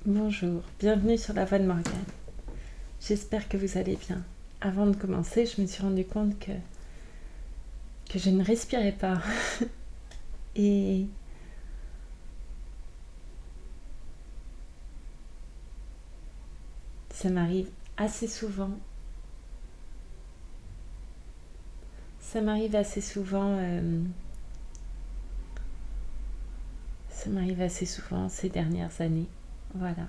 Bonjour, bienvenue sur la voie de Morgane. J'espère que vous allez bien. Avant de commencer, je me suis rendu compte que je ne respirais pas. Et ça m'arrive assez souvent. Ça m'arrive assez souvent ces dernières années. Voilà.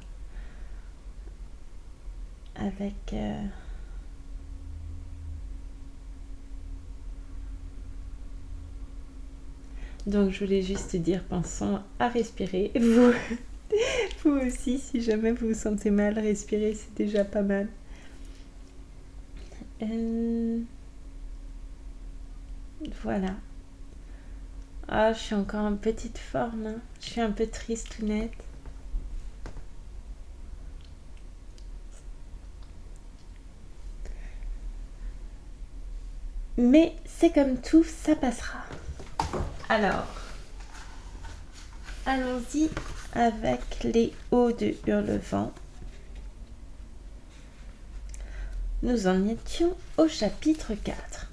Avec Donc je voulais juste dire, pensons à respirer. Vous aussi, si jamais vous vous sentez mal, respirer, c'est déjà pas mal. Voilà. Ah, je suis encore en petite forme, hein. Je suis un peu tristounette. Mais c'est comme tout, ça passera. Alors, allons-y avec les hauts de Hurlevent. Nous en étions au chapitre 4.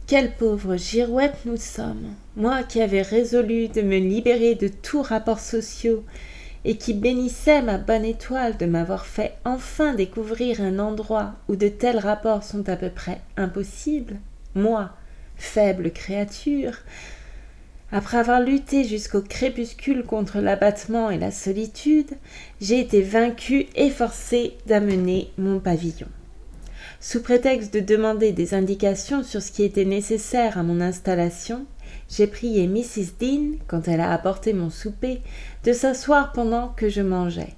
Quelle pauvre girouette nous sommes, moi qui avais résolu de me libérer de tous rapports sociaux et qui bénissais ma bonne étoile de m'avoir fait enfin découvrir un endroit où de tels rapports sont à peu près impossibles, moi, faible créature, après avoir lutté jusqu'au crépuscule contre l'abattement et la solitude, j'ai été vaincue et forcée d'amener mon pavillon. Sous prétexte de demander des indications sur ce qui était nécessaire à mon installation, j'ai prié Mrs. Dean, quand elle a apporté mon souper, de s'asseoir pendant que je mangeais.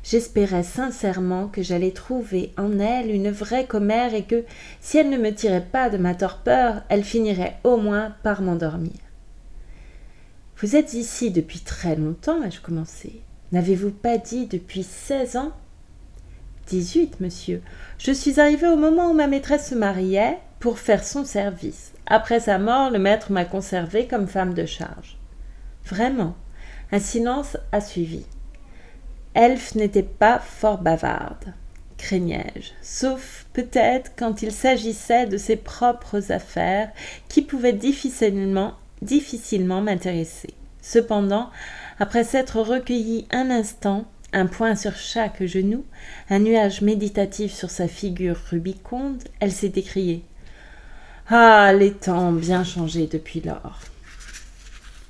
J'espérais sincèrement que j'allais trouver en elle une vraie commère et que, si elle ne me tirait pas de ma torpeur, elle finirait au moins par m'endormir. « Vous êtes ici depuis très longtemps, ai-je commencé. N'avez-vous pas dit depuis 16 ans ?»« 18, monsieur. Je suis arrivée au moment où ma maîtresse se mariait pour faire son service. Après sa mort, le maître m'a conservée comme femme de charge. » Vraiment. Un silence a suivi. Elfe n'était pas fort bavarde, craignais-je, sauf peut-être quand il s'agissait de ses propres affaires qui pouvaient difficilement m'intéresser. Cependant, après s'être recueillie un instant, un poing sur chaque genou, un nuage méditatif sur sa figure rubiconde, elle s'est écriée « Ah, les temps ont bien changé depuis lors. »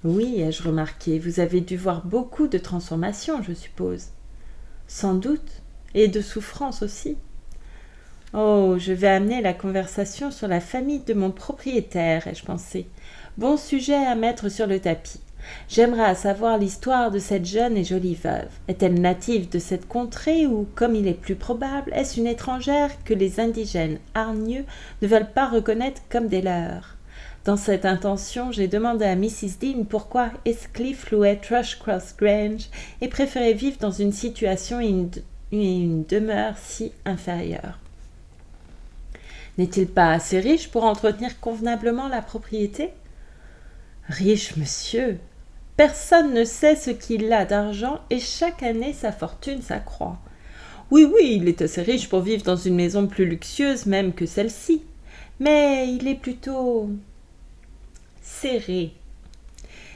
Oui, ai-je remarqué, vous avez dû voir beaucoup de transformations, je suppose. Sans doute, et de souffrances aussi. Oh, je vais amener la conversation sur la famille de mon propriétaire, ai-je pensé. Bon sujet à mettre sur le tapis. J'aimerais savoir l'histoire de cette jeune et jolie veuve. Est-elle native de cette contrée ou, comme il est plus probable, est-ce une étrangère que les indigènes hargneux ne veulent pas reconnaître comme des leurs? Dans cette intention, j'ai demandé à Mrs. Dean pourquoi Heathcliff louait Thrushcross Grange et préférait vivre dans une situation et une demeure si inférieure. N'est-il pas assez riche pour entretenir convenablement la propriété? Riche, monsieur. Personne ne sait ce qu'il a d'argent et chaque année sa fortune s'accroît. Oui, il est assez riche pour vivre dans une maison plus luxueuse même que celle-ci. Mais il est plutôt serré.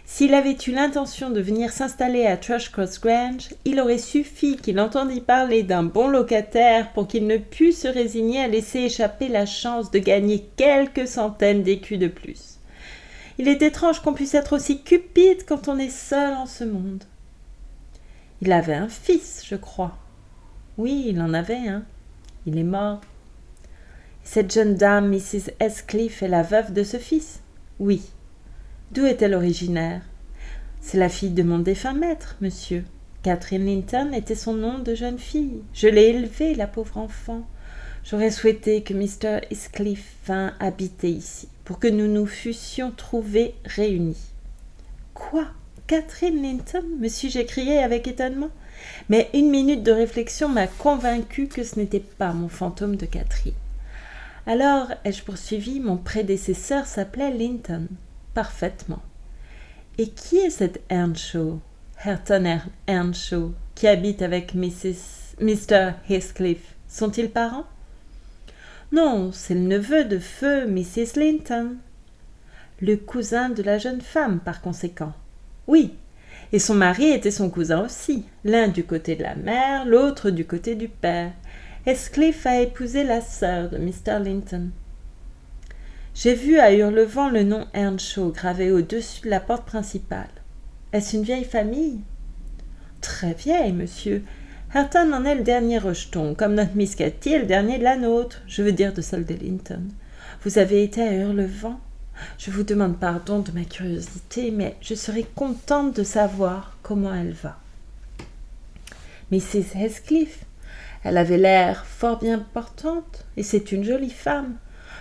S'il avait eu l'intention de venir s'installer à Thrushcross Grange, il aurait suffi qu'il entendît parler d'un bon locataire pour qu'il ne pût se résigner à laisser échapper la chance de gagner quelques centaines d'écus de plus. Il est étrange qu'on puisse être aussi cupide quand on est seul en ce monde. Il avait un fils, je crois. Oui, il en avait un. Il est mort. Cette jeune dame, Mrs. Heathcliff, est la veuve de ce fils? Oui. D'où est-elle originaire? C'est la fille de mon défunt maître, monsieur. Catherine Linton était son nom de jeune fille. Je l'ai élevée, la pauvre enfant. J'aurais souhaité que Mr. Heathcliff vînt habiter ici, pour que nous nous fussions trouvés réunis. Quoi? Catherine Linton? Me suis-je écrié avec étonnement. Mais une minute de réflexion m'a convaincu que ce n'était pas mon fantôme de Catherine. Alors, ai-je poursuivi, mon prédécesseur s'appelait Linton. Parfaitement. Et qui est cet Earnshaw, Hareton Earnshaw, qui habite avec Mr. Heathcliff? Sont-ils parents? Non, c'est le neveu de feu Mrs. Linton. Le cousin de la jeune femme, par conséquent. Oui, et son mari était son cousin aussi, l'un du côté de la mère, l'autre du côté du père. Heathcliff a épousé la sœur de Mr. Linton. J'ai vu à Hurlevent le nom Earnshaw gravé au-dessus de la porte principale. Est-ce une vieille famille? Très vieille, monsieur. Hareton en est le dernier rejeton, comme notre Miss Cathy est le dernier de la nôtre, je veux dire de celle de Linton. Vous avez été à Hurlevent? Je vous demande pardon de ma curiosité, mais je serais contente de savoir comment elle va. Mrs. Heathcliff, elle avait l'air fort bien portante, et c'est une jolie femme.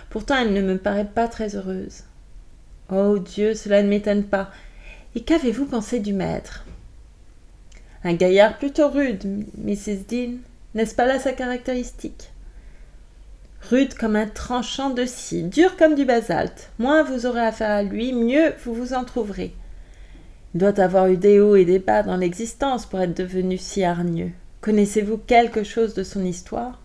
Pourtant, elle ne me paraît pas très heureuse. Oh Dieu, cela ne m'étonne pas. Et qu'avez-vous pensé du maître? Un gaillard plutôt rude, Mrs. Dean. N'est-ce pas là sa caractéristique? Rude comme un tranchant de scie, dur comme du basalte. Moins vous aurez affaire à lui, mieux vous vous en trouverez. Il doit avoir eu des hauts et des bas dans l'existence pour être devenu si hargneux. Connaissez-vous quelque chose de son histoire?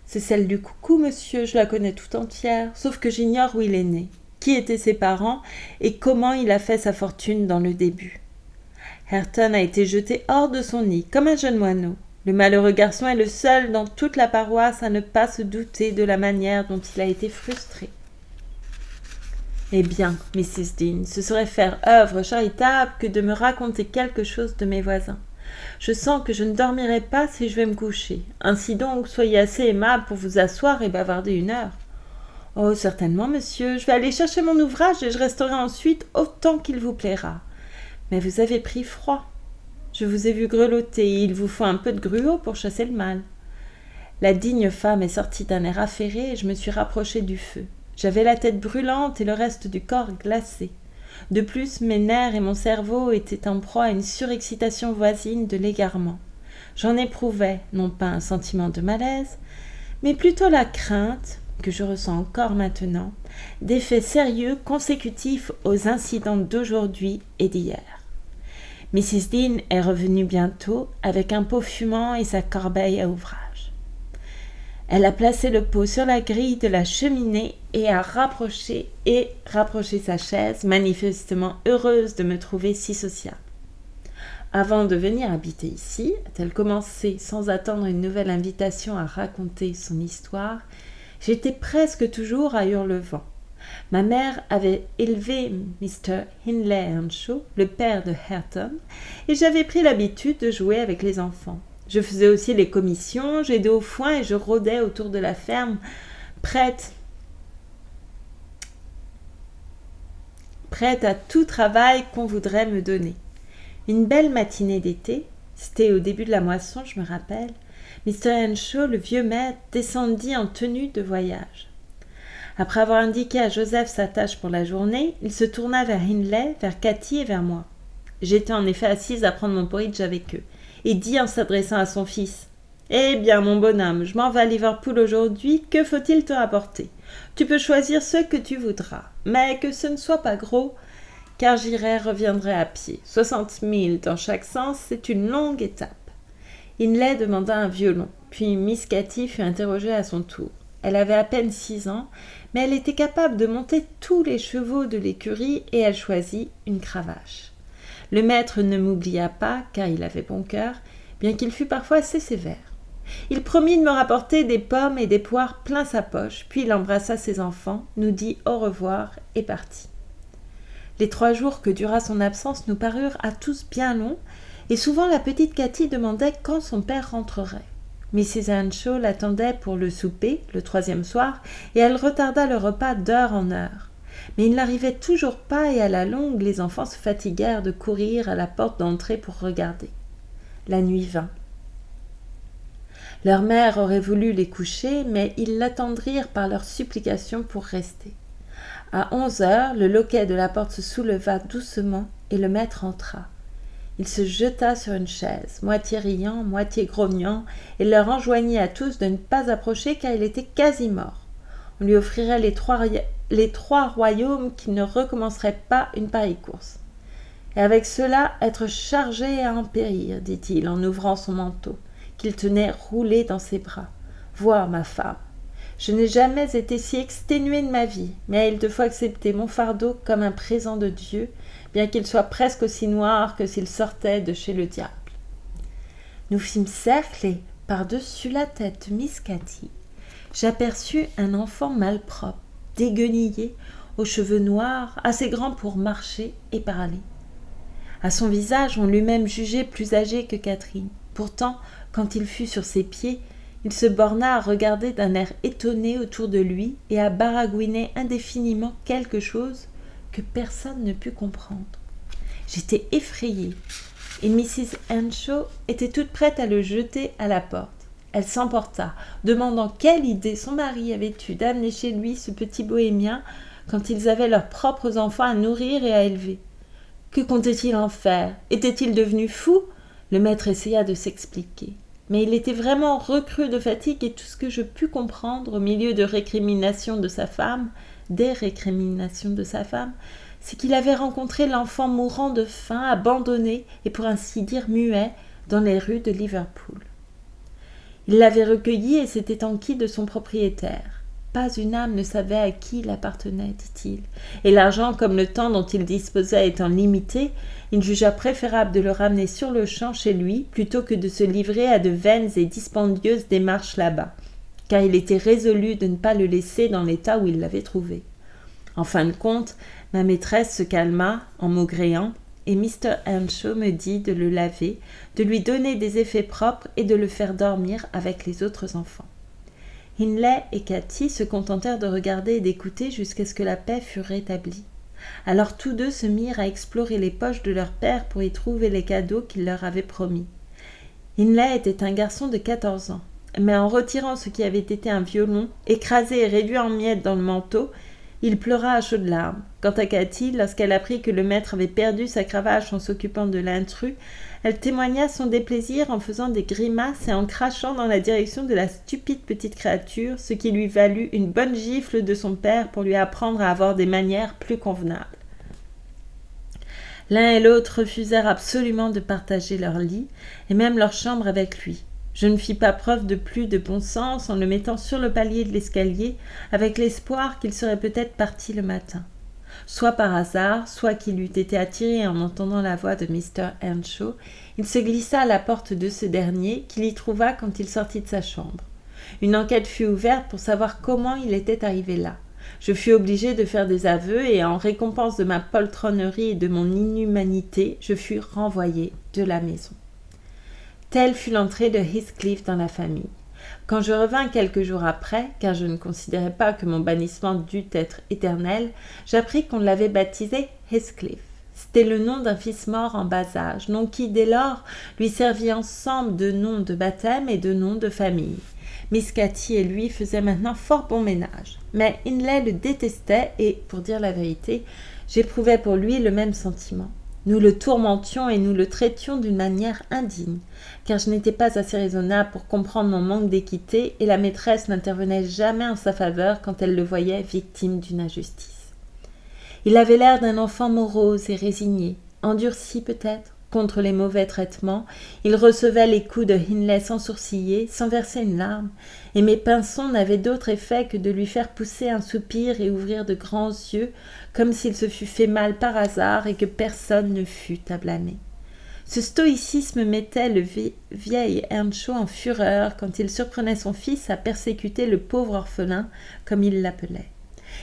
C'est celle du coucou, monsieur, je la connais tout entière, sauf que j'ignore où il est né, qui étaient ses parents et comment il a fait sa fortune dans le début. Hareton a été jeté hors de son nid, comme un jeune moineau. Le malheureux garçon est le seul dans toute la paroisse à ne pas se douter de la manière dont il a été frustré. Eh bien, Mrs. Dean, ce serait faire œuvre charitable que de me raconter quelque chose de mes voisins. Je sens que je ne dormirai pas si je vais me coucher. Ainsi donc, soyez assez aimable pour vous asseoir et bavarder une heure. Oh, certainement, monsieur, je vais aller chercher mon ouvrage et je resterai ensuite autant qu'il vous plaira. Mais vous avez pris froid. Je vous ai vu grelotter et il vous faut un peu de gruau pour chasser le mal. La digne femme est sortie d'un air affairé et je me suis rapprochée du feu. J'avais la tête brûlante et le reste du corps glacé. De plus, mes nerfs et mon cerveau étaient en proie à une surexcitation voisine de l'égarement. J'en éprouvais, non pas un sentiment de malaise, mais plutôt la crainte, que je ressens encore maintenant, d'effets sérieux consécutifs aux incidents d'aujourd'hui et d'hier. Mrs. Dean est revenue bientôt avec un pot fumant et sa corbeille à ouvrage. Elle a placé le pot sur la grille de la cheminée et a rapproché sa chaise, manifestement heureuse de me trouver si sociable. Avant de venir habiter ici, a-t-elle commencé sans attendre une nouvelle invitation à raconter son histoire, j'étais presque toujours à Hurlevent. Ma mère avait élevé Mr. Hindley Earnshaw, le père de Hareton, et j'avais pris l'habitude de jouer avec les enfants. Je faisais aussi les commissions, j'aidais au foin et je rôdais autour de la ferme, prête à tout travail qu'on voudrait me donner. Une belle matinée d'été, c'était au début de la moisson, je me rappelle, Mr. Earnshaw, le vieux maître, descendit en tenue de voyage. Après avoir indiqué à Joseph sa tâche pour la journée, il se tourna vers Hindley, vers Cathy et vers moi. J'étais en effet assise à prendre mon porridge avec eux, et dit en s'adressant à son fils « Eh bien, mon bonhomme, je m'en vais à Liverpool aujourd'hui, que faut-il te rapporter? Tu peux choisir ce que tu voudras, mais que ce ne soit pas gros, car reviendrai à pied. 60 milles dans chaque sens, c'est une longue étape. » Hindley demanda un violon, puis Miss Cathy fut interrogée à son tour. Elle avait à peine 6 ans, mais elle était capable de monter tous les chevaux de l'écurie et elle choisit une cravache. Le maître ne m'oublia pas, car il avait bon cœur, bien qu'il fût parfois assez sévère. Il promit de me rapporter des pommes et des poires plein sa poche, puis il embrassa ses enfants, nous dit au revoir et partit. Les 3 jours que dura son absence nous parurent à tous bien longs, et souvent la petite Cathy demandait quand son père rentrerait. Mrs. Earnshaw l'attendait pour le souper, le 3e soir, et elle retarda le repas d'heure en heure. Mais il n'arrivait toujours pas et à la longue, les enfants se fatiguèrent de courir à la porte d'entrée pour regarder. La nuit vint. Leur mère aurait voulu les coucher, mais ils l'attendrirent par leurs supplications pour rester. À 11 heures, le loquet de la porte se souleva doucement et le maître entra. Il se jeta sur une chaise, moitié riant, moitié grognant, et leur enjoignit à tous de ne pas approcher car il était quasi mort. On lui offrirait les trois royaumes qui ne recommenceraient pas une pareille course. Et avec cela, être chargé à en périr, dit-il en ouvrant son manteau, qu'il tenait roulé dans ses bras. Vois, ma femme, je n'ai jamais été si exténué de ma vie, mais il te faut accepter mon fardeau comme un présent de Dieu, bien qu'il soit presque aussi noir que s'il sortait de chez le diable. Nous fîmes cercle et, par-dessus la tête de Miss Cathy, j'aperçus un enfant malpropre, déguenillé, aux cheveux noirs, assez grand pour marcher et parler. À son visage, on l'eût même jugé plus âgé que Catherine. Pourtant, quand il fut sur ses pieds, il se borna à regarder d'un air étonné autour de lui et à baragouiner indéfiniment quelque chose que personne ne put comprendre. J'étais effrayée, et Mrs. Earnshaw était toute prête à le jeter à la porte. Elle s'emporta, demandant quelle idée son mari avait eue d'amener chez lui ce petit bohémien quand ils avaient leurs propres enfants à nourrir et à élever. Que comptait-il en faire? Était-il devenu fou? Le maître essaya de s'expliquer. Mais il était vraiment recru de fatigue et tout ce que je pus comprendre au milieu des récriminations de sa femme, c'est qu'il avait rencontré l'enfant mourant de faim, abandonné et pour ainsi dire muet, dans les rues de Liverpool. Il l'avait recueilli et s'était enquis de son propriétaire. Pas une âme ne savait à qui il appartenait, dit-il, et l'argent comme le temps dont il disposait étant limité, il jugea préférable de le ramener sur le champ chez lui plutôt que de se livrer à de vaines et dispendieuses démarches là-bas, car il était résolu de ne pas le laisser dans l'état où il l'avait trouvé. En fin de compte, ma maîtresse se calma en maugréant, et Mr. Earnshaw me dit de le laver, de lui donner des effets propres et de le faire dormir avec les autres enfants. Hindley et Cathy se contentèrent de regarder et d'écouter jusqu'à ce que la paix fût rétablie. Alors tous deux se mirent à explorer les poches de leur père pour y trouver les cadeaux qu'il leur avait promis. Hindley était un garçon de 14 ans, mais en retirant ce qui avait été un violon, écrasé et réduit en miettes dans le manteau, il pleura à chaudes larmes. Quant à Cathy, lorsqu'elle apprit que le maître avait perdu sa cravache en s'occupant de l'intrus, elle témoigna son déplaisir en faisant des grimaces et en crachant dans la direction de la stupide petite créature, ce qui lui valut une bonne gifle de son père pour lui apprendre à avoir des manières plus convenables. L'un et l'autre refusèrent absolument de partager leur lit et même leur chambre avec lui. Je ne fis pas preuve de plus de bon sens en le mettant sur le palier de l'escalier avec l'espoir qu'il serait peut-être parti le matin. Soit par hasard, soit qu'il eût été attiré en entendant la voix de Mr. Earnshaw, il se glissa à la porte de ce dernier, qu'il y trouva quand il sortit de sa chambre. Une enquête fut ouverte pour savoir comment il était arrivé là. Je fus obligé de faire des aveux et en récompense de ma poltronnerie et de mon inhumanité, je fus renvoyé de la maison. Telle fut l'entrée de Heathcliff dans la famille. Quand je revins quelques jours après, car je ne considérais pas que mon bannissement dût être éternel, j'appris qu'on l'avait baptisé Heathcliff. C'était le nom d'un fils mort en bas âge, nom qui, dès lors, lui servit ensemble de nom de baptême et de nom de famille. Miss Cathy et lui faisaient maintenant fort bon ménage. Mais Hindley le détestait et, pour dire la vérité, j'éprouvais pour lui le même sentiment. Nous le tourmentions et nous le traitions d'une manière indigne, car je n'étais pas assez raisonnable pour comprendre mon manque d'équité et la maîtresse n'intervenait jamais en sa faveur quand elle le voyait victime d'une injustice. Il avait l'air d'un enfant morose et résigné, endurci peut-être, contre les mauvais traitements. Il recevait les coups de Hindley sans sourciller, sans verser une larme, et mes pinçons n'avaient d'autre effet que de lui faire pousser un soupir et ouvrir de grands yeux, comme s'il se fût fait mal par hasard et que personne ne fût à blâmer. Ce stoïcisme mettait le vieil Earnshaw en fureur quand il surprenait son fils à persécuter le pauvre orphelin, comme il l'appelait.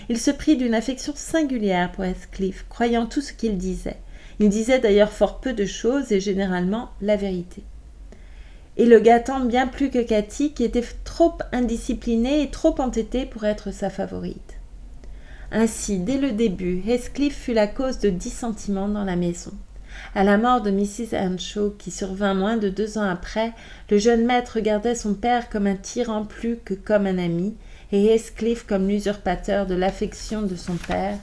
Il se prit d'une affection singulière pour Heathcliff, croyant tout ce qu'il disait. Il disait d'ailleurs fort peu de choses et généralement la vérité. Et le gâtant bien plus que Cathy, qui était trop indisciplinée et trop entêtée pour être sa favorite. Ainsi, dès le début, Heathcliff fut la cause de dissentiments dans la maison. À la mort de Mrs. Earnshaw, qui survint moins de 2 ans après, le jeune maître regardait son père comme un tyran plus que comme un ami, et Heathcliff comme l'usurpateur de l'affection de son père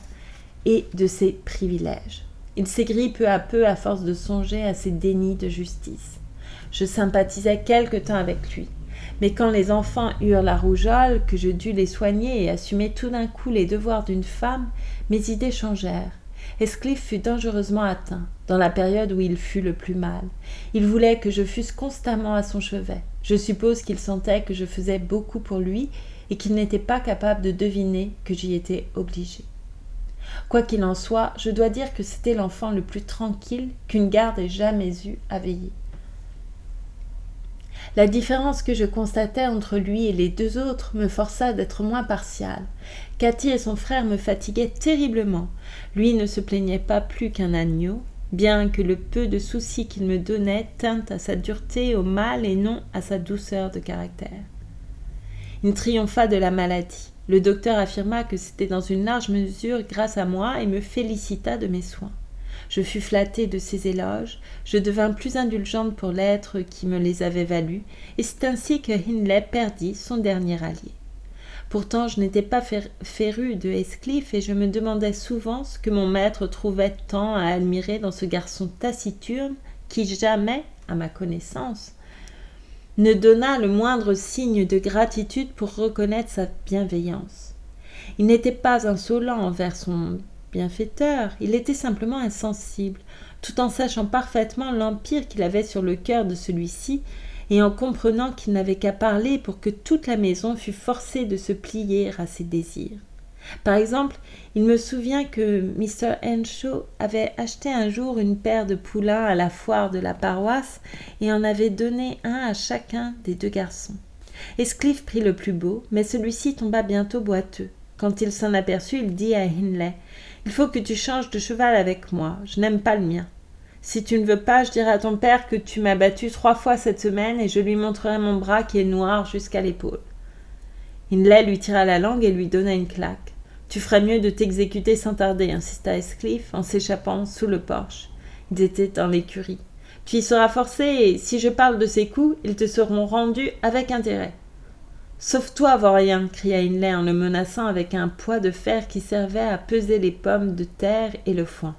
et de ses privilèges. Il s'aigrit peu à peu à force de songer à ses dénis de justice. Je sympathisais quelque temps avec lui, Mais quand les enfants eurent la rougeole, que je dus les soigner et assumer tout d'un coup les devoirs d'une femme, mes idées changèrent. Heathcliff fut dangereusement atteint, dans la période où il fut le plus mal. Il voulait que je fusse constamment à son chevet. Je suppose qu'il sentait que je faisais beaucoup pour lui et qu'il n'était pas capable de deviner que j'y étais obligée. Quoi qu'il en soit, je dois dire que c'était l'enfant le plus tranquille qu'une garde ait jamais eu à veiller. La différence que je constatais entre lui et les deux autres me força d'être moins partiale. Cathy et son frère me fatiguaient terriblement. Lui ne se plaignait pas plus qu'un agneau, bien que le peu de soucis qu'il me donnait tînt à sa dureté au mal et non à sa douceur de caractère. Il triompha de la maladie. Le docteur affirma que c'était dans une large mesure grâce à moi et me félicita de mes soins. Je fus flattée de ses éloges, je devins plus indulgente pour l'être qui me les avait valus, et c'est ainsi que Hindley perdit son dernier allié. Pourtant, je n'étais pas férue de Heathcliff, et je me demandais souvent ce que mon maître trouvait tant à admirer dans ce garçon taciturne qui jamais, à ma connaissance, ne donna le moindre signe de gratitude pour reconnaître sa bienveillance. Il n'était pas insolent envers son bienfaiteur, il était simplement insensible, tout en sachant parfaitement l'empire qu'il avait sur le cœur de celui-ci, et en comprenant qu'il n'avait qu'à parler pour que toute la maison fût forcée de se plier à ses désirs. Par exemple, il me souvient que Mr. Henshaw avait acheté un jour une paire de poulains à la foire de la paroisse et en avait donné un à chacun des deux garçons. Heathcliff prit le plus beau, mais celui-ci tomba bientôt boiteux. Quand il s'en aperçut, il dit à Hindley « Il faut que tu changes de cheval avec moi, je n'aime pas le mien. Si tu ne veux pas, je dirai à ton père que tu m'as battu 3 fois cette semaine et je lui montrerai mon bras qui est noir jusqu'à l'épaule. » Hindley lui tira la langue et lui donna une claque. « Tu ferais mieux de t'exécuter sans tarder, » insista Heathcliff en s'échappant sous le porche. Ils étaient dans l'écurie. « Tu y seras forcé et, si je parle de ces coups, ils te seront rendus avec intérêt. »« Sauve-toi, vaurien !» cria Hindley en le menaçant avec un poids de fer qui servait à peser les pommes de terre et le foin.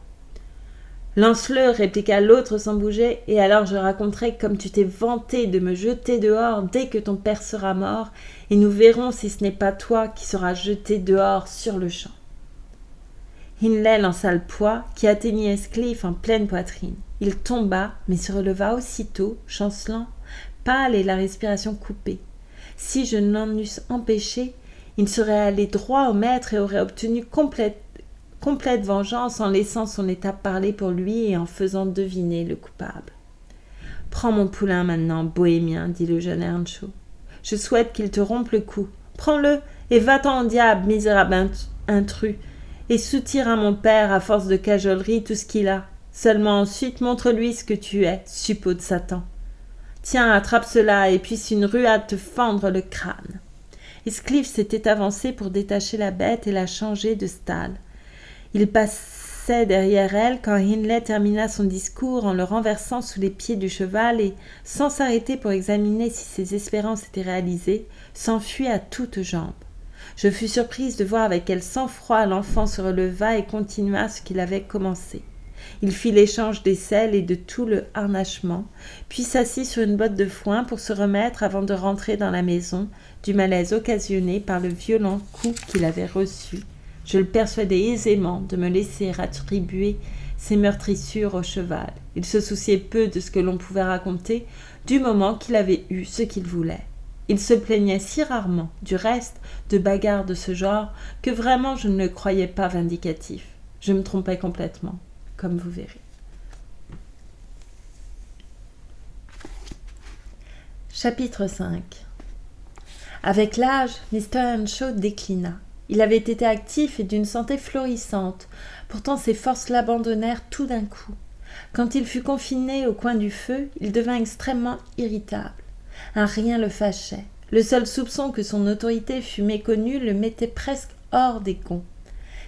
« Lance-le !» répliqua l'autre sans bouger, « et alors je raconterai comme tu t'es vanté de me jeter dehors dès que ton père sera mort, et nous verrons si ce n'est pas toi qui seras jeté dehors sur le champ. » Hindley lança le poids qui atteignit Heathcliff en pleine poitrine. Il tomba, mais se releva aussitôt, chancelant, pâle et la respiration coupée. Si je n'en eusse empêché, il serait allé droit au maître et aurait obtenu complète vengeance en laissant son état parler pour lui et en faisant deviner le coupable. « Prends mon poulain maintenant, bohémien, dit le jeune Earnshaw. Je souhaite qu'il te rompe le cou. Prends-le et va-t'en au diable, misérable intrus, et soutire à mon père à force de cajolerie tout ce qu'il a. Seulement ensuite montre-lui ce que tu es, suppôt de Satan. Tiens, attrape cela et puisse une ruade te fendre le crâne. » Heathcliff s'était avancé pour détacher la bête et la changer de stade. Il passait derrière elle quand Hindley termina son discours en le renversant sous les pieds du cheval et, sans s'arrêter pour examiner si ses espérances étaient réalisées, s'enfuit à toutes jambes. Je fus surprise de voir avec quel sang-froid l'enfant se releva et continua ce qu'il avait commencé. Il fit l'échange des selles et de tout le harnachement, puis s'assit sur une botte de foin pour se remettre avant de rentrer dans la maison du malaise occasionné par le violent coup qu'il avait reçu. Je le persuadai aisément de me laisser attribuer ses meurtrissures au cheval. Il se souciait peu de ce que l'on pouvait raconter, du moment qu'il avait eu ce qu'il voulait. Il se plaignait si rarement, du reste, de bagarres de ce genre, que vraiment je ne le croyais pas vindicatif. Je me trompais complètement, comme vous verrez. Chapitre 5. Avec l'âge, Mr. Earnshaw déclina. Il avait été actif et d'une santé florissante, pourtant ses forces l'abandonnèrent tout d'un coup. Quand il fut confiné au coin du feu, il devint extrêmement irritable. Un rien le fâchait. Le seul soupçon que son autorité fût méconnue le mettait presque hors des gonds.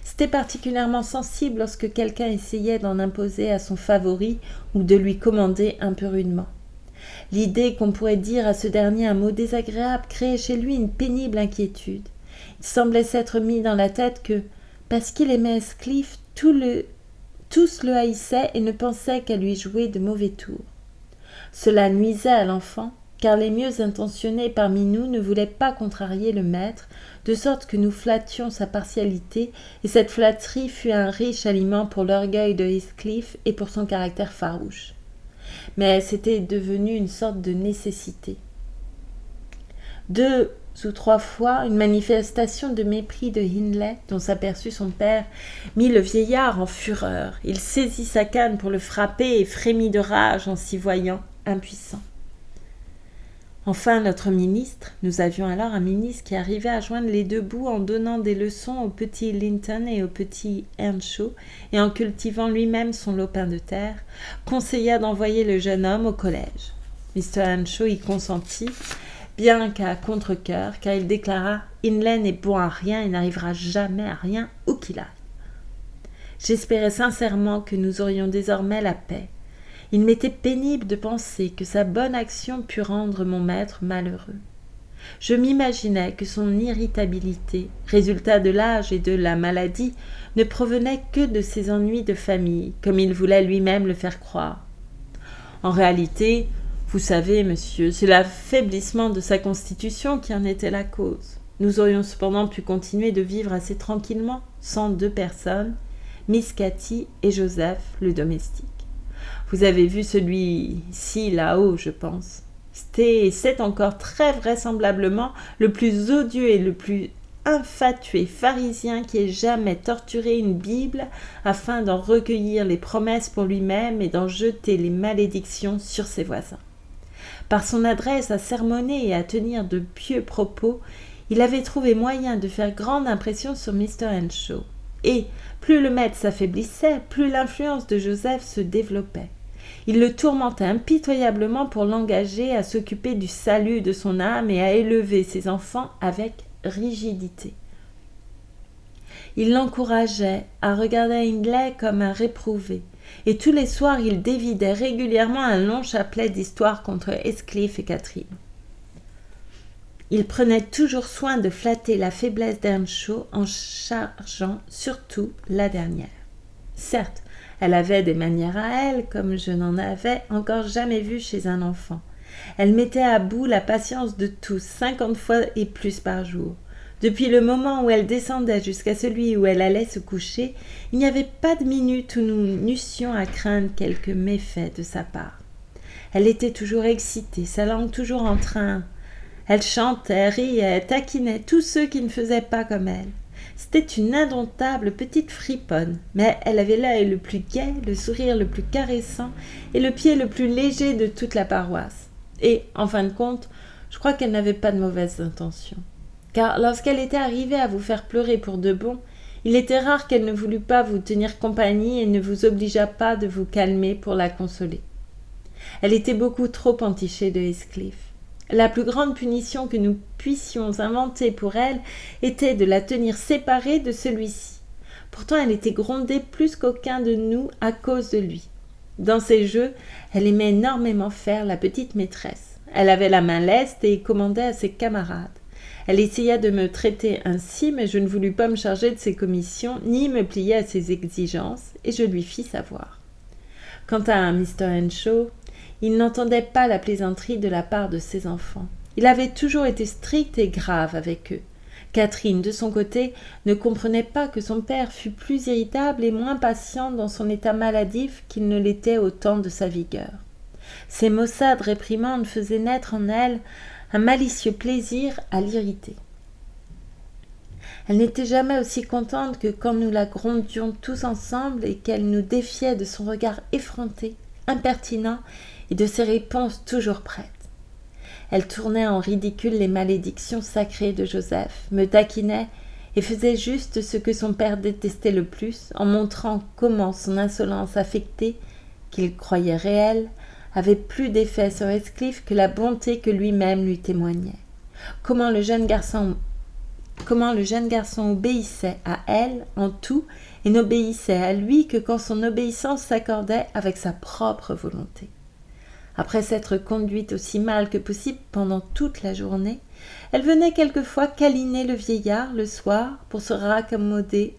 C'était particulièrement sensible lorsque quelqu'un essayait d'en imposer à son favori ou de lui commander un peu rudement. L'idée qu'on pourrait dire à ce dernier un mot désagréable créait chez lui une pénible inquiétude. Il semblait s'être mis dans la tête que, parce qu'il aimait Heathcliff, tous le haïssaient et ne pensaient qu'à lui jouer de mauvais tours. Cela nuisait à l'enfant, car les mieux intentionnés parmi nous ne voulaient pas contrarier le maître, de sorte que nous flattions sa partialité, et cette flatterie fut un riche aliment pour l'orgueil de Heathcliff et pour son caractère farouche. Mais c'était devenu une sorte de nécessité. 2 ou 3 fois, une manifestation de mépris de Hindley, dont s'aperçut son père, mit le vieillard en fureur. Il saisit sa canne pour le frapper et frémit de rage en s'y voyant impuissant. Enfin, notre ministre, nous avions alors un ministre qui arrivait à joindre les deux bouts en donnant des leçons au petit Linton et au petit Earnshaw et en cultivant lui-même son lopin de terre, conseilla d'envoyer le jeune homme au collège. Mr. Earnshaw y consentit, bien qu'à contre-cœur, car il déclara « Hindley n'est bon à rien et n'arrivera jamais à rien où qu'il aille. » J'espérais sincèrement que nous aurions désormais la paix. Il m'était pénible de penser que sa bonne action pût rendre mon maître malheureux. Je m'imaginais que son irritabilité, résultat de l'âge et de la maladie, ne provenait que de ses ennuis de famille, comme il voulait lui-même le faire croire. En réalité, vous savez, monsieur, c'est l'affaiblissement de sa constitution qui en était la cause. Nous aurions cependant pu continuer de vivre assez tranquillement, sans 2 personnes, Miss Cathy et Joseph, le domestique. Vous avez vu celui-ci là-haut, je pense. C'est encore très vraisemblablement le plus odieux et le plus infatué pharisien qui ait jamais torturé une Bible afin d'en recueillir les promesses pour lui-même et d'en jeter les malédictions sur ses voisins. Par son adresse à sermonner et à tenir de pieux propos, il avait trouvé moyen de faire grande impression sur Mr. Earnshaw. Et, plus le maître s'affaiblissait, plus l'influence de Joseph se développait. Il le tourmentait impitoyablement pour l'engager à s'occuper du salut de son âme et à élever ses enfants avec rigidité. Il l'encourageait à regarder Hindley comme un réprouvé, et tous les soirs il dévidait régulièrement un long chapelet d'histoires contre Heathcliff et Catherine. Il prenait toujours soin de flatter la faiblesse d'Earnshaw en chargeant surtout la dernière. Certes, elle avait des manières à elle, comme je n'en avais encore jamais vu chez un enfant. Elle mettait à bout la patience de tous, 50 fois et plus par jour. Depuis le moment où elle descendait jusqu'à celui où elle allait se coucher, il n'y avait pas de minute où nous n'eussions à craindre quelque méfait de sa part. Elle était toujours excitée, sa langue toujours en train. Elle chantait, riait, taquinait tous ceux qui ne faisaient pas comme elle. C'était une indomptable petite friponne, mais elle avait l'œil le plus gai, le sourire le plus caressant et le pied le plus léger de toute la paroisse. Et, en fin de compte, je crois qu'elle n'avait pas de mauvaises intentions. Car lorsqu'elle était arrivée à vous faire pleurer pour de bon, il était rare qu'elle ne voulût pas vous tenir compagnie et ne vous obligeât pas de vous calmer pour la consoler. Elle était beaucoup trop entichée de Heathcliff. La plus grande punition que nous puissions inventer pour elle était de la tenir séparée de celui-ci. Pourtant, elle était grondée plus qu'aucun de nous à cause de lui. Dans ses jeux, elle aimait énormément faire la petite maîtresse. Elle avait la main leste et commandait à ses camarades. Elle essaya de me traiter ainsi, mais je ne voulus pas me charger de ses commissions, ni me plier à ses exigences, et je lui fis savoir. Quant à Mr. Earnshaw, il n'entendait pas la plaisanterie de la part de ses enfants. Il avait toujours été strict et grave avec eux. Catherine, de son côté, ne comprenait pas que son père fût plus irritable et moins patient dans son état maladif qu'il ne l'était au temps de sa vigueur. Ces maussades réprimandes faisaient naître en elle un malicieux plaisir à l'irriter. Elle n'était jamais aussi contente que quand nous la grondions tous ensemble et qu'elle nous défiait de son regard effronté, impertinent et de ses réponses toujours prêtes. Elle tournait en ridicule les malédictions sacrées de Joseph, me taquinait et faisait juste ce que son père détestait le plus, en montrant comment son insolence affectée, qu'il croyait réelle, avait plus d'effet sur Heathcliff que la bonté que lui-même lui témoignait. Comment le jeune garçon obéissait à elle en tout et n'obéissait à lui que quand son obéissance s'accordait avec sa propre volonté. Après s'être conduite aussi mal que possible pendant toute la journée, elle venait quelquefois câliner le vieillard le soir pour se raccommoder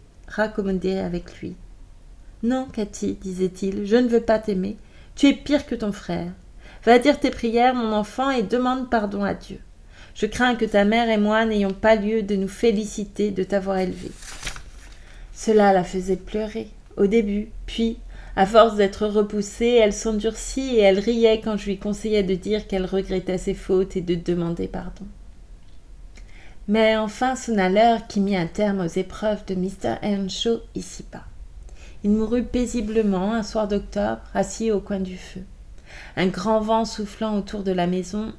avec lui. « Non, Cathy, disait-il, je ne veux pas t'aimer. Tu es pire que ton frère. Va dire tes prières, mon enfant, et demande pardon à Dieu. Je crains que ta mère et moi n'ayons pas lieu de nous féliciter de t'avoir élevée. » Cela la faisait pleurer, au début, puis, à force d'être repoussée, elle s'endurcit et elle riait quand je lui conseillais de dire qu'elle regrettait ses fautes et de demander pardon. Mais enfin sonna l'heure qui mit un terme aux épreuves de Mr. Earnshaw ici-bas. Il mourut paisiblement un soir d'octobre, assis au coin du feu. Un grand vent soufflait autour de la maison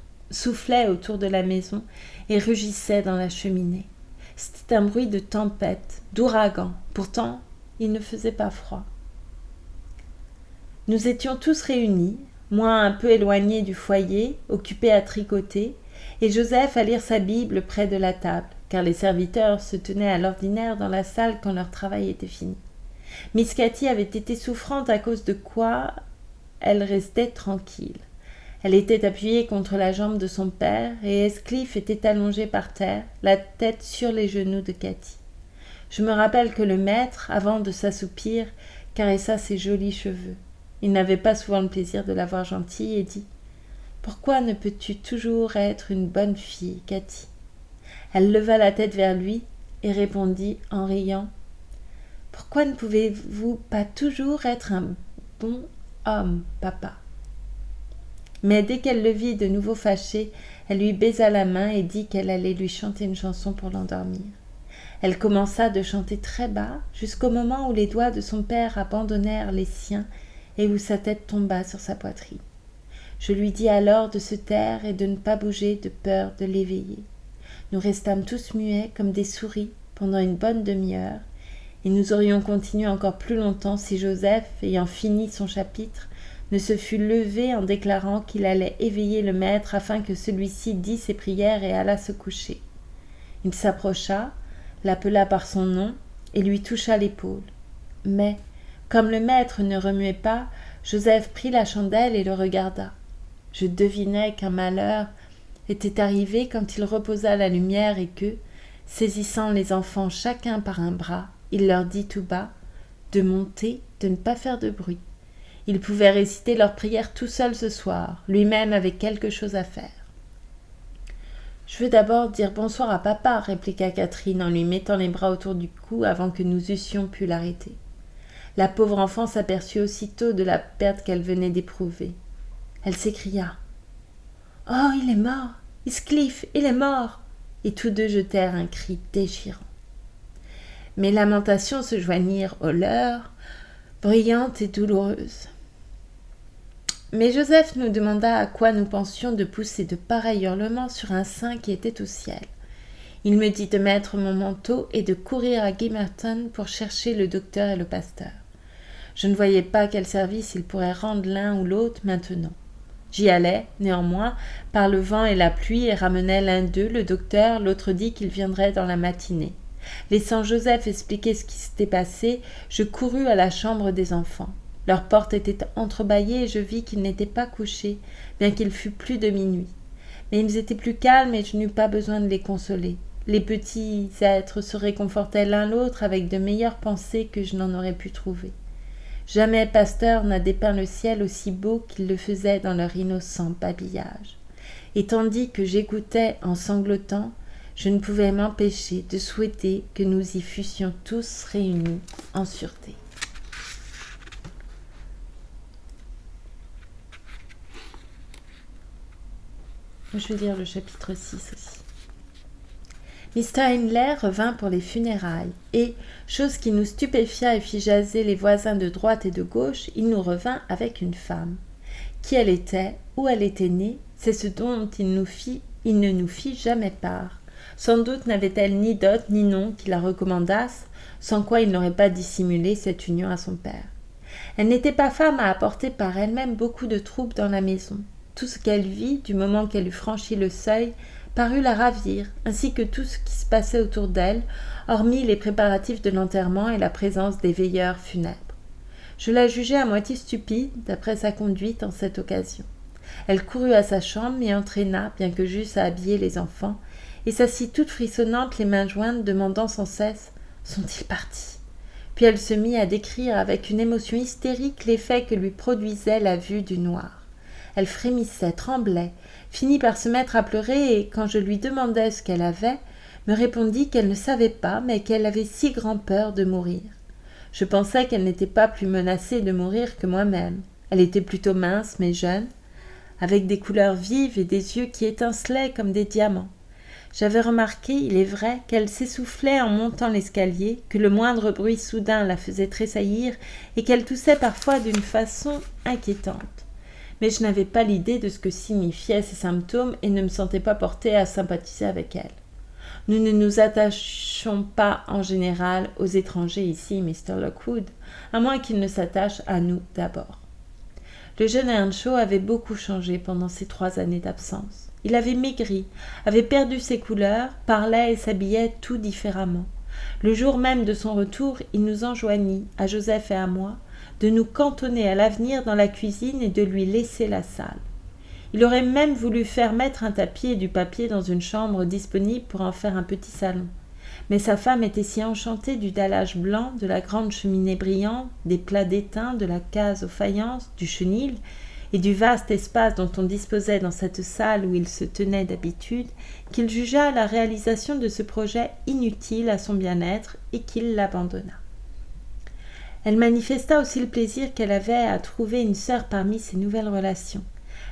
et rugissait dans la cheminée. C'était un bruit de tempête, d'ouragan. Pourtant, il ne faisait pas froid. Nous étions tous réunis, moi un peu éloigné du foyer, occupé à tricoter, et Joseph à lire sa Bible près de la table, car les serviteurs se tenaient à l'ordinaire dans la salle quand leur travail était fini. Miss Cathy avait été souffrante à cause de quoi elle restait tranquille. Elle était appuyée contre la jambe de son père et Heathcliff était allongé par terre, la tête sur les genoux de Cathy. Je me rappelle que le maître, avant de s'assoupir, caressa ses jolis cheveux. Il n'avait pas souvent le plaisir de la voir gentille et dit « Pourquoi ne peux-tu toujours être une bonne fille, Cathy ?» Elle leva la tête vers lui et répondit en riant « Pourquoi ne pouvez-vous pas toujours être un bon homme, papa ?» Mais dès qu'elle le vit de nouveau fâché, elle lui baisa la main et dit qu'elle allait lui chanter une chanson pour l'endormir. Elle commença de chanter très bas, jusqu'au moment où les doigts de son père abandonnèrent les siens et où sa tête tomba sur sa poitrine. Je lui dis alors de se taire et de ne pas bouger de peur de l'éveiller. Nous restâmes tous muets comme des souris pendant une bonne demi-heure, et nous aurions continué encore plus longtemps si Joseph, ayant fini son chapitre, ne se fût levé en déclarant qu'il allait éveiller le maître afin que celui-ci dît ses prières et allât se coucher. Il s'approcha, l'appela par son nom et lui toucha l'épaule. Mais, comme le maître ne remuait pas, Joseph prit la chandelle et le regarda. Je devinai qu'un malheur était arrivé quand il reposa la lumière et que, saisissant les enfants chacun par un bras, il leur dit tout bas de monter, de ne pas faire de bruit. Il pouvait réciter leurs prières tout seul ce soir, lui-même avait quelque chose à faire. « Je veux d'abord dire bonsoir à papa, » répliqua Catherine en lui mettant les bras autour du cou avant que nous eussions pu l'arrêter. La pauvre enfant s'aperçut aussitôt de la perte qu'elle venait d'éprouver. Elle s'écria « Oh, il est mort, Heathcliff, il est mort !» Et tous deux jetèrent un cri déchirant. Mes lamentations se joignirent aux leurs, bruyantes et douloureuses. Mais Joseph nous demanda à quoi nous pensions de pousser de pareils hurlements sur un saint qui était au ciel. Il me dit de mettre mon manteau et de courir à Gimmerton pour chercher le docteur et le pasteur. Je ne voyais pas quel service il pourrait rendre l'un ou l'autre maintenant. J'y allais, néanmoins, par le vent et la pluie et ramenais l'un d'eux, le docteur, l'autre dit qu'il viendrait dans la matinée. Laissant Joseph expliquer ce qui s'était passé, je courus à la chambre des enfants. Leur porte était entrebâillée et je vis qu'ils n'étaient pas couchés, bien qu'il fût plus de minuit. Mais ils étaient plus calmes et je n'eus pas besoin de les consoler. Les petits êtres se réconfortaient l'un l'autre avec de meilleures pensées que je n'en aurais pu trouver. Jamais pasteur n'a dépeint le ciel aussi beau qu'ils le faisaient dans leur innocent babillage. Et tandis que j'écoutais en sanglotant, je ne pouvais m'empêcher de souhaiter que nous y fussions tous réunis en sûreté. Je vais lire le chapitre 6 aussi. Mr. Hindley revint pour les funérailles et, chose qui nous stupéfia et fit jaser les voisins de droite et de gauche, il nous revint avec une femme. Qui elle était, où elle était née, c'est ce dont il ne nous fit jamais part. Sans doute n'avait-elle ni dot ni nom qui la recommandasse, sans quoi il n'aurait pas dissimulé cette union à son père. Elle n'était pas femme à apporter par elle-même beaucoup de troubles dans la maison. Tout ce qu'elle vit, du moment qu'elle eut franchi le seuil, parut la ravir, ainsi que tout ce qui se passait autour d'elle, hormis les préparatifs de l'enterrement et la présence des veilleurs funèbres. Je la jugeai à moitié stupide, d'après sa conduite en cette occasion. Elle courut à sa chambre, m'y entraîna, bien que j'eusse à habiller les enfants, et s'assit toute frissonnante, les mains jointes, demandant sans cesse « Sont-ils partis ?» Puis elle se mit à décrire avec une émotion hystérique l'effet que lui produisait la vue du noir. Elle frémissait, tremblait, finit par se mettre à pleurer et, quand je lui demandai ce qu'elle avait, me répondit qu'elle ne savait pas, mais qu'elle avait si grand peur de mourir. Je pensais qu'elle n'était pas plus menacée de mourir que moi-même. Elle était plutôt mince mais jeune, avec des couleurs vives et des yeux qui étincelaient comme des diamants. J'avais remarqué, il est vrai, qu'elle s'essoufflait en montant l'escalier, que le moindre bruit soudain la faisait tressaillir et qu'elle toussait parfois d'une façon inquiétante. Mais je n'avais pas l'idée de ce que signifiaient ces symptômes et ne me sentais pas portée à sympathiser avec elle. Nous ne nous attachons pas en général aux étrangers ici, Mr. Lockwood, à moins qu'ils ne s'attachent à nous d'abord. Le jeune Earnshaw avait beaucoup changé pendant ces 3 années d'absence. Il avait maigri, avait perdu ses couleurs, parlait et s'habillait tout différemment. Le jour même de son retour, il nous enjoignit, à Joseph et à moi, de nous cantonner à l'avenir dans la cuisine et de lui laisser la salle. Il aurait même voulu faire mettre un tapis et du papier dans une chambre disponible pour en faire un petit salon. Mais sa femme était si enchantée du dallage blanc, de la grande cheminée brillante, des plats d'étain, de la case aux faïences, du chenil et du vaste espace dont on disposait dans cette salle où il se tenait d'habitude, qu'il jugea la réalisation de ce projet inutile à son bien-être et qu'il l'abandonna. Elle manifesta aussi le plaisir qu'elle avait à trouver une sœur parmi ses nouvelles relations.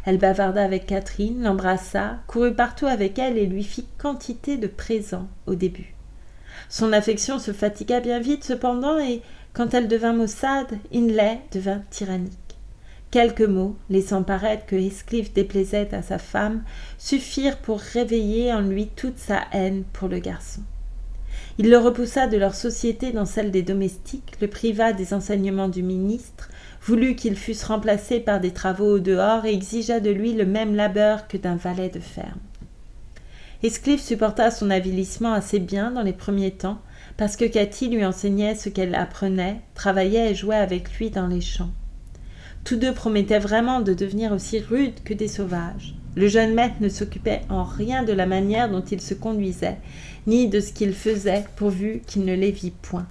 Elle bavarda avec Catherine, l'embrassa, courut partout avec elle et lui fit quantité de présents au début. Son affection se fatigua bien vite cependant et, quand elle devint maussade, Hindley devint tyrannique. Quelques mots, laissant paraître que Heathcliff déplaisait à sa femme, suffirent pour réveiller en lui toute sa haine pour le garçon. Il le repoussa de leur société dans celle des domestiques, le priva des enseignements du ministre, voulut qu'ils fussent remplacés par des travaux au dehors et exigea de lui le même labeur que d'un valet de ferme. Heathcliff supporta son avilissement assez bien dans les premiers temps, parce que Cathy lui enseignait ce qu'elle apprenait, travaillait et jouait avec lui dans les champs. Tous deux promettaient vraiment de devenir aussi rudes que des sauvages. Le jeune maître ne s'occupait en rien de la manière dont il se conduisait, ni de ce qu'il faisait, pourvu qu'il ne les vît point.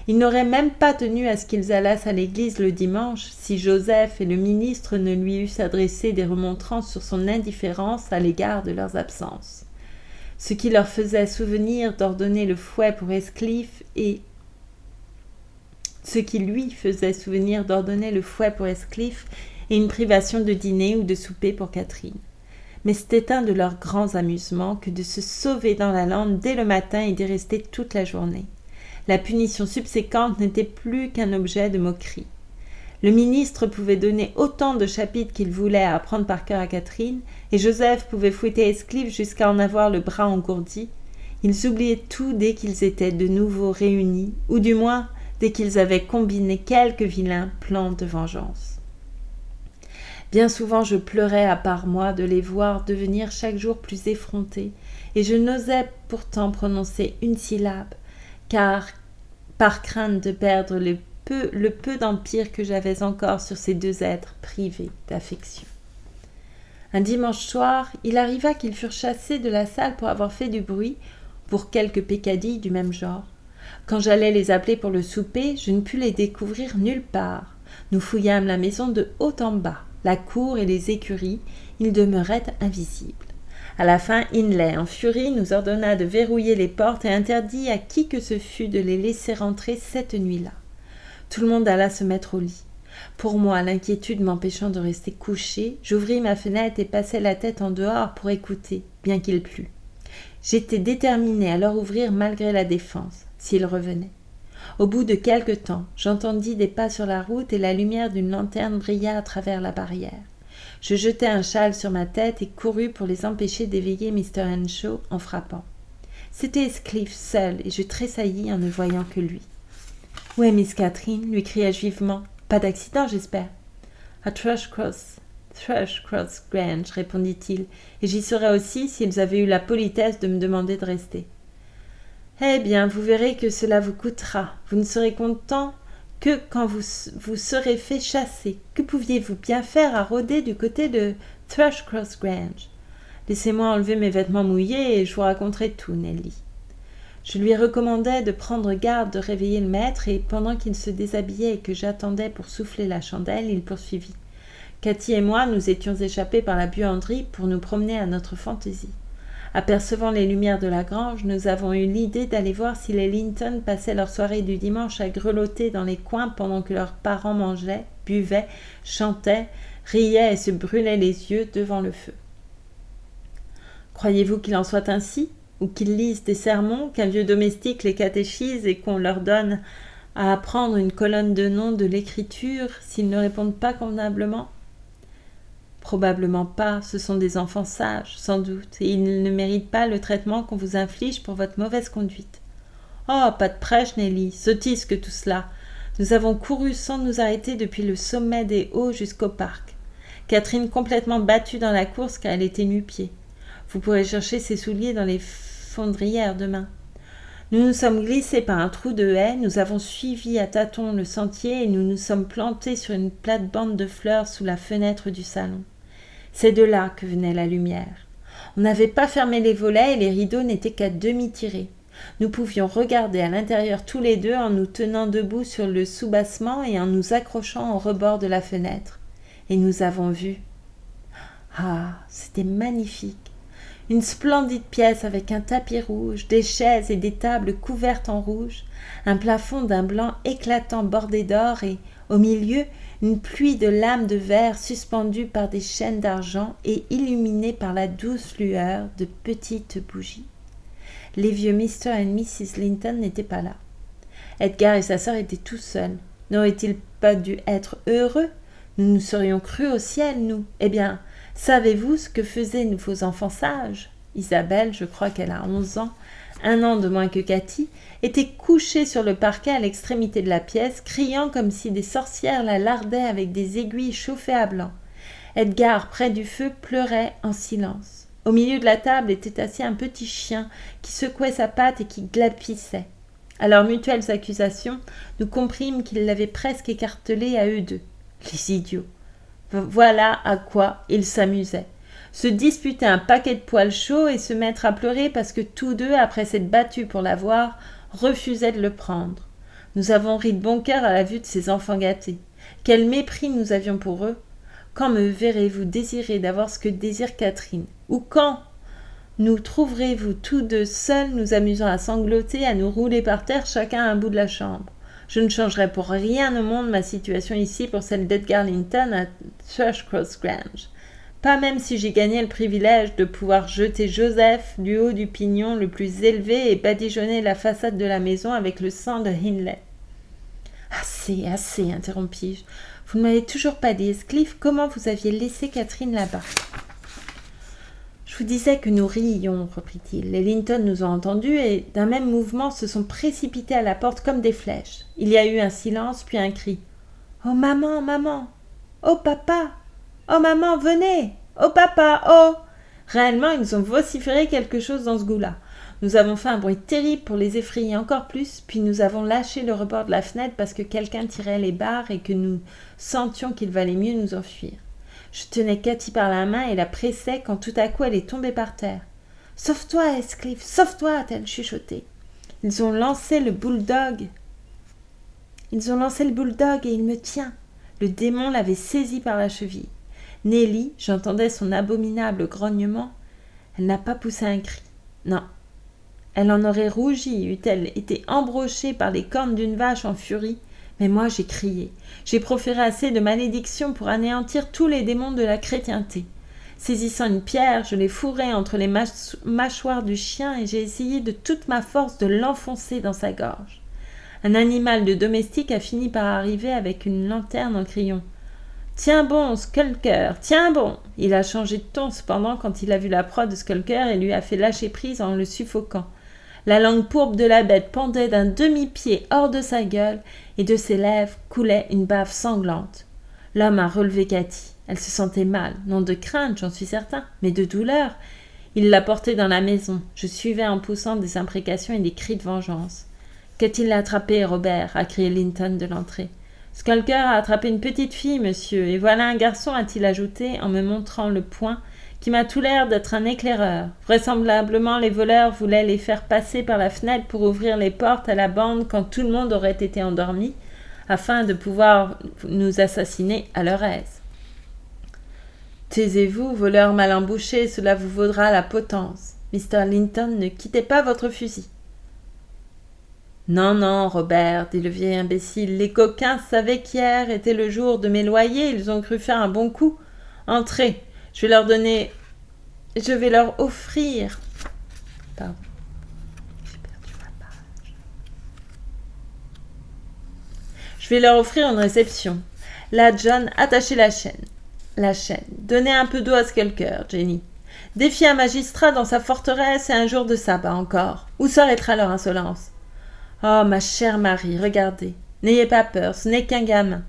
Il n'aurait même pas tenu à ce qu'ils allassent à l'église le dimanche, si Joseph et le ministre ne lui eussent adressé des remontrances sur son indifférence à l'égard de leurs absences. Ce qui leur faisait souvenir d'ordonner le fouet pour Heathcliff et une privation de dîner ou de souper pour Catherine. Mais c'était un de leurs grands amusements que de se sauver dans la lande dès le matin et d'y rester toute la journée. La punition subséquente n'était plus qu'un objet de moquerie. Le ministre pouvait donner autant de chapitres qu'il voulait à apprendre par cœur à Catherine, et Joseph pouvait fouetter Heathcliff jusqu'à en avoir le bras engourdi. Ils oubliaient tout dès qu'ils étaient de nouveau réunis, ou du moins dès qu'ils avaient combiné quelque vilain plan de vengeance. Bien souvent je pleurais à part moi de les voir devenir chaque jour plus effrontés, et je n'osais pourtant prononcer une syllabe, car par crainte de perdre le peu d'empire que j'avais encore sur ces deux êtres privés d'affection. Un dimanche soir, il arriva qu'ils furent chassés de la salle pour avoir fait du bruit, pour quelques peccadilles du même genre. Quand j'allais les appeler pour le souper, je ne pus les découvrir nulle part. Nous fouillâmes la maison de haut en bas, la cour et les écuries, ils demeuraient invisibles. À la fin, Hindley, en furie, nous ordonna de verrouiller les portes et interdit à qui que ce fût de les laisser rentrer cette nuit-là. Tout le monde alla se mettre au lit. Pour moi, l'inquiétude m'empêchant de rester couché, j'ouvris ma fenêtre et passai la tête en dehors pour écouter, bien qu'il plût. J'étais déterminée à leur ouvrir malgré la défense, s'ils revenaient. Au bout de quelque temps, j'entendis des pas sur la route et la lumière d'une lanterne brilla à travers la barrière. Je jetai un châle sur ma tête et courus pour les empêcher d'éveiller Mr. Earnshaw en frappant. C'était Heathcliff seul et je tressaillis en ne voyant que lui. « Où est Miss Catherine ?» lui criai-je vivement. « Pas d'accident, j'espère. »« À Thrushcross Grange, répondit-il, et j'y serais aussi s'ils avaient eu la politesse de me demander de rester. Eh bien, vous verrez que cela vous coûtera. Vous ne serez content que quand vous serez fait chasser. Que pouviez-vous bien faire à rôder du côté de Thrushcross Grange? Laissez-moi enlever mes vêtements mouillés et je vous raconterai tout, Nelly. Je lui recommandai de prendre garde de réveiller le maître et pendant qu'il se déshabillait et que j'attendais pour souffler la chandelle, il poursuivit. Cathy et moi nous étions échappés par la buanderie pour nous promener à notre fantaisie. Apercevant les lumières de la grange, nous avons eu l'idée d'aller voir si les Linton passaient leur soirée du dimanche à grelotter dans les coins pendant que leurs parents mangeaient, buvaient, chantaient, riaient et se brûlaient les yeux devant le feu. Croyez-vous qu'il en soit ainsi, ou qu'ils lisent des sermons, qu'un vieux domestique les catéchise et qu'on leur donne à apprendre une colonne de noms de l'écriture s'ils ne répondent pas convenablement ? Probablement pas, ce sont des enfants sages, sans doute, et ils ne méritent pas le traitement qu'on vous inflige pour votre mauvaise conduite. Oh, pas de prêche, Nelly, sottise que tout cela. Nous avons couru sans nous arrêter depuis le sommet des Hauts jusqu'au parc. Catherine complètement battue dans la course car elle était nu-pied. Vous pourrez chercher ses souliers dans les fondrières demain. Nous nous sommes glissés par un trou de haie, nous avons suivi à tâtons le sentier et nous nous sommes plantés sur une plate-bande de fleurs sous la fenêtre du salon. C'est de là que venait la lumière. On n'avait pas fermé les volets et les rideaux n'étaient qu'à demi tirés. Nous pouvions regarder à l'intérieur tous les deux en nous tenant debout sur le soubassement et en nous accrochant au rebord de la fenêtre. Et nous avons vu. Ah, c'était magnifique. Une splendide pièce avec un tapis rouge, des chaises et des tables couvertes en rouge, un plafond d'un blanc éclatant bordé d'or et, au milieu, une pluie de lames de verre suspendues par des chaînes d'argent et illuminées par la douce lueur de petites bougies. Les vieux Mr. et Mrs. Linton n'étaient pas là. Edgar et sa sœur étaient tout seuls. N'auraient-ils pas dû être heureux ? Nous nous serions crus au ciel, nous. Eh bien, savez-vous ce que faisaient vos enfants sages ? Isabelle, je crois qu'elle a 11 ans, 1 an de moins que Cathy, était couchée sur le parquet à l'extrémité de la pièce, criant comme si des sorcières la lardaient avec des aiguilles chauffées à blanc. Edgar, près du feu, pleurait en silence. Au milieu de la table était assis un petit chien qui secouait sa patte et qui glapissait. À leurs mutuelles accusations, nous comprîmes qu'ils l'avaient presque écartelé à eux deux. Les idiots! Voilà à quoi ils s'amusaient. Se disputer un paquet de poils chauds et se mettre à pleurer parce que tous deux, après s'être battus pour l'avoir, refusaient de le prendre. Nous avons ri de bon cœur à la vue de ces enfants gâtés. Quel mépris nous avions pour eux! Quand me verrez-vous désirer d'avoir ce que désire Catherine? Ou quand nous trouverez-vous tous deux seuls nous amusant à sangloter, à nous rouler par terre chacun à un bout de la chambre? Je ne changerais pour rien au monde ma situation ici pour celle d'Edgar Linton à Thrushcross Grange. Pas même si j'ai gagné le privilège de pouvoir jeter Joseph du haut du pignon le plus élevé et badigeonner la façade de la maison avec le sang de Hindley. Assez, assez, interrompis-je. Vous ne m'avez toujours pas dit, Heathcliff, comment vous aviez laissé Catherine là-bas. Je vous disais que nous rions, reprit-il. Les Linton nous ont entendus et, d'un même mouvement, se sont précipités à la porte comme des flèches. Il y a eu un silence, puis un cri. « Oh, maman, maman! Oh, papa! Oh, maman, venez! Oh, papa! Oh !» Réellement, ils nous ont vociféré quelque chose dans ce goût-là. Nous avons fait un bruit terrible pour les effrayer encore plus, puis nous avons lâché le rebord de la fenêtre parce que quelqu'un tirait les barres et que nous sentions qu'il valait mieux nous enfuir. Je tenais Cathy par la main et la pressais quand tout à coup elle est tombée par terre. « Sauve-toi, Heathcliff, sauve-toi » a-t-elle chuchoté. Ils ont lancé le bulldog et il me tient. Le démon l'avait saisi par la cheville. Nelly, j'entendais son abominable grognement. Elle n'a pas poussé un cri. Non. Elle en aurait rougi, eût-elle été embrochée par les cornes d'une vache en furie. Mais moi, j'ai crié. J'ai proféré assez de malédictions pour anéantir tous les démons de la chrétienté. Saisissant une pierre, je l'ai fourrée entre les mâchoires du chien et j'ai essayé de toute ma force de l'enfoncer dans sa gorge. Un animal de domestique a fini par arriver avec une lanterne en criant « Tiens bon, Skulker, tiens bon !» Il a changé de ton cependant quand il a vu la proie de Skulker et lui a fait lâcher prise en le suffoquant. La langue pourpre de la bête pendait d'un demi-pied hors de sa gueule et de ses lèvres coulait une bave sanglante. L'homme a relevé Cathy. Elle se sentait mal, non de crainte, j'en suis certain, mais de douleur. Il l'a portée dans la maison. Je suivais en poussant des imprécations et des cris de vengeance. « Qu'a-t-il attrapé, Robert » a crié Linton de l'entrée. « Skulker a attrapé une petite fille, monsieur, et voilà un garçon, a-t-il ajouté en me montrant le poing, qui m'a tout l'air d'être un éclaireur. Vraisemblablement, les voleurs voulaient les faire passer par la fenêtre pour ouvrir les portes à la bande quand tout le monde aurait été endormi, afin de pouvoir nous assassiner à leur aise. » Taisez-vous, voleur mal embouché, cela vous vaudra la potence. Mr. Linton, ne quittez pas votre fusil. Non, non, Robert, dit le vieil imbécile, les coquins savaient qu'hier était le jour de mes loyers, ils ont cru faire un bon coup. Entrez, je vais leur offrir. Pardon, j'ai perdu ma page. Je vais leur offrir une réception. Là, John, attachez la chaîne. Donnez un peu d'eau à ce quelqu'un, Jenny. Défiez un magistrat dans sa forteresse et un jour de sabbat encore. Où s'arrêtera leur insolence? Oh, ma chère Marie, regardez. N'ayez pas peur, ce n'est qu'un gamin.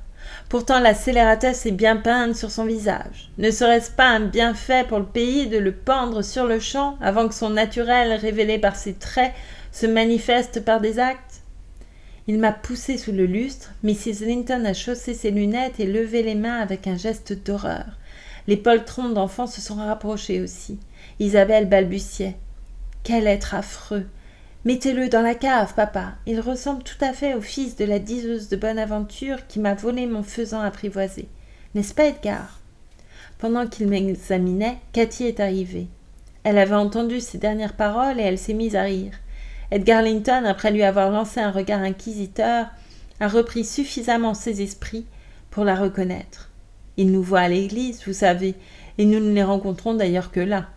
Pourtant, la scélératesse est bien peinte sur son visage. Ne serait-ce pas un bienfait pour le pays de le pendre sur le champ avant que son naturel, révélé par ses traits, se manifeste par des actes? Il m'a poussé sous le lustre. Mrs. Linton a chaussé ses lunettes et levé les mains avec un geste d'horreur. Les poltrons d'enfants se sont rapprochés aussi. Isabelle balbutiait. « Quel être affreux! Mettez-le dans la cave, papa. Il ressemble tout à fait au fils de la diseuse de Bonaventure qui m'a volé mon faisan apprivoisé. N'est-ce pas, Edgar ?» Pendant qu'il m'examinait, Cathy est arrivée. Elle avait entendu ces dernières paroles et elle s'est mise à rire. Edgar Linton, après lui avoir lancé un regard inquisiteur, a repris suffisamment ses esprits pour la reconnaître. Il nous voit à l'église, vous savez, et nous ne les rencontrons d'ailleurs que là.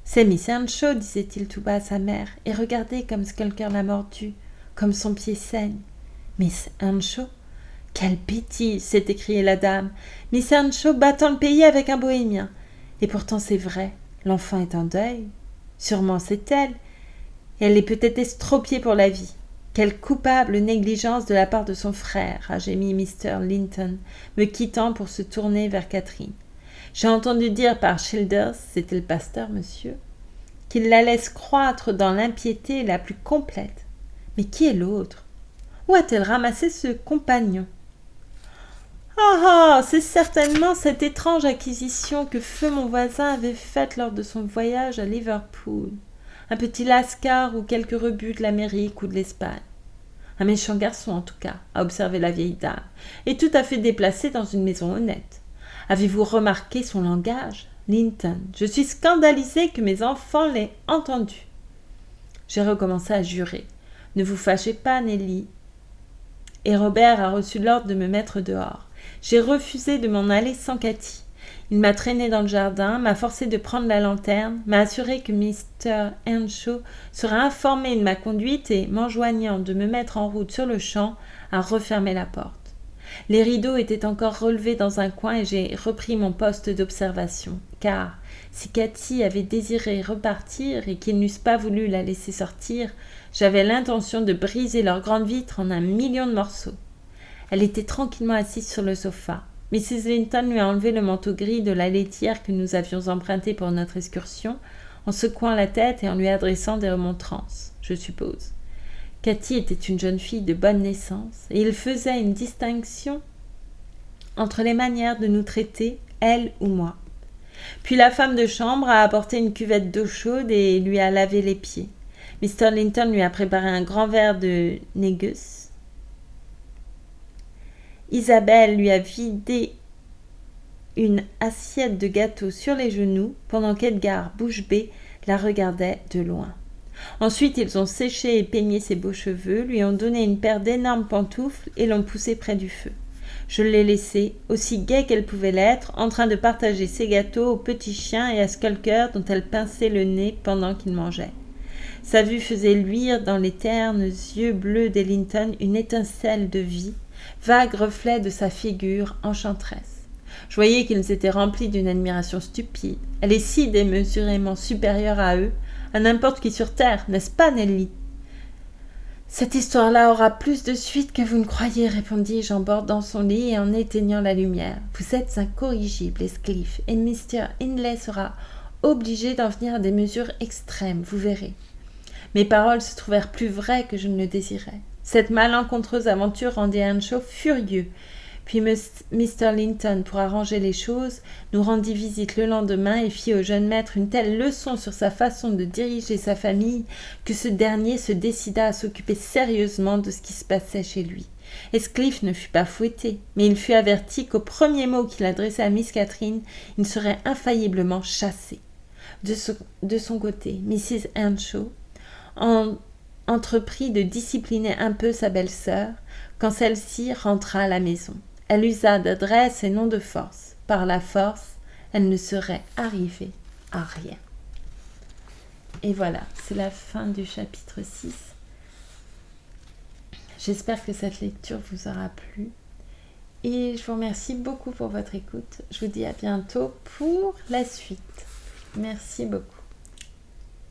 C'est Miss Earnshaw, disait-il tout bas à sa mère, et regardez comme Skulker l'a mordu, comme son pied saigne. Miss Earnshaw? Quelle bêtise, s'est écriée la dame. Miss Earnshaw battant le pays avec un bohémien. Et pourtant c'est vrai, l'enfant est en deuil. Sûrement c'est elle. Et elle est peut-être estropiée pour la vie. Quelle coupable négligence de la part de son frère, a gémi Mr. Linton, me quittant pour se tourner vers Catherine. J'ai entendu dire par Childers, c'était le pasteur, monsieur, qu'il la laisse croître dans l'impiété la plus complète. Mais qui est l'autre? Où a-t-elle ramassé ce compagnon? Ah, c'est certainement cette étrange acquisition que feu mon voisin avait faite lors de son voyage à Liverpool. Un petit lascar ou quelque rebut de l'Amérique ou de l'Espagne. Un méchant garçon, en tout cas, a observé la vieille dame, et tout à fait déplacé dans une maison honnête. Avez-vous remarqué son langage, Linton? Je suis scandalisée que mes enfants l'aient entendu. J'ai recommencé à jurer. Ne vous fâchez pas, Nelly. Et Robert a reçu l'ordre de me mettre dehors. J'ai refusé de m'en aller sans Cathy. Il m'a traîné dans le jardin, m'a forcé de prendre la lanterne, m'a assuré que Mr. Earnshaw serait informé de ma conduite et, m'enjoignant de me mettre en route sur le champ, a refermé la porte. Les rideaux étaient encore relevés dans un coin et j'ai repris mon poste d'observation, car si Cathy avait désiré repartir et qu'ils n'eussent pas voulu la laisser sortir, j'avais l'intention de briser leur grande vitre en 1 000 000 de morceaux. Elle était tranquillement assise sur le sofa. Mrs. Linton lui a enlevé le manteau gris de la laitière que nous avions emprunté pour notre excursion, en secouant la tête et en lui adressant des remontrances, je suppose. Cathy était une jeune fille de bonne naissance, et il faisait une distinction entre les manières de nous traiter, elle ou moi. Puis la femme de chambre a apporté une cuvette d'eau chaude et lui a lavé les pieds. Mr. Linton lui a préparé un grand verre de négus. Isabelle lui a vidé une assiette de gâteau sur les genoux, pendant qu'Edgar, bouche bée, la regardait de loin. Ensuite, ils ont séché et peigné ses beaux cheveux, lui ont donné une paire d'énormes pantoufles et l'ont poussé près du feu. Je l'ai laissée, aussi gaie qu'elle pouvait l'être, en train de partager ses gâteaux au petit chien et à Skulker dont elle pinçait le nez pendant qu'il mangeait. Sa vue faisait luire dans les ternes yeux bleus d'Ellington une étincelle de vie, vague reflet de sa figure enchanteresse. Je voyais qu'ils étaient remplis d'une admiration stupide. Elle est si démesurément supérieure à eux, à n'importe qui sur terre, n'est-ce pas, Nelly? Cette histoire-là aura plus de suite que vous ne croyez, répondis-je en bordant son lit et en éteignant la lumière. Vous êtes incorrigible, Heathcliff, et Mr. Hindley sera obligé d'en venir à des mesures extrêmes, vous verrez. Mes paroles se trouvèrent plus vraies que je ne le désirais. Cette malencontreuse aventure rendit Earnshaw furieux. Puis Mr. Linton, pour arranger les choses, nous rendit visite le lendemain et fit au jeune maître une telle leçon sur sa façon de diriger sa famille que ce dernier se décida à s'occuper sérieusement de ce qui se passait chez lui. Heathcliff ne fut pas fouetté, mais il fut averti qu'au premier mot qu'il adressait à Miss Catherine, il serait infailliblement chassé. De son côté, Mrs. Earnshaw entreprit de discipliner un peu sa belle-sœur quand celle-ci rentra à la maison. Elle usa d'adresse et non de force. Par la force, elle ne serait arrivée à rien. Et voilà, c'est la fin du chapitre 6. J'espère que cette lecture vous aura plu. Et je vous remercie beaucoup pour votre écoute. Je vous dis à bientôt pour la suite. Merci beaucoup.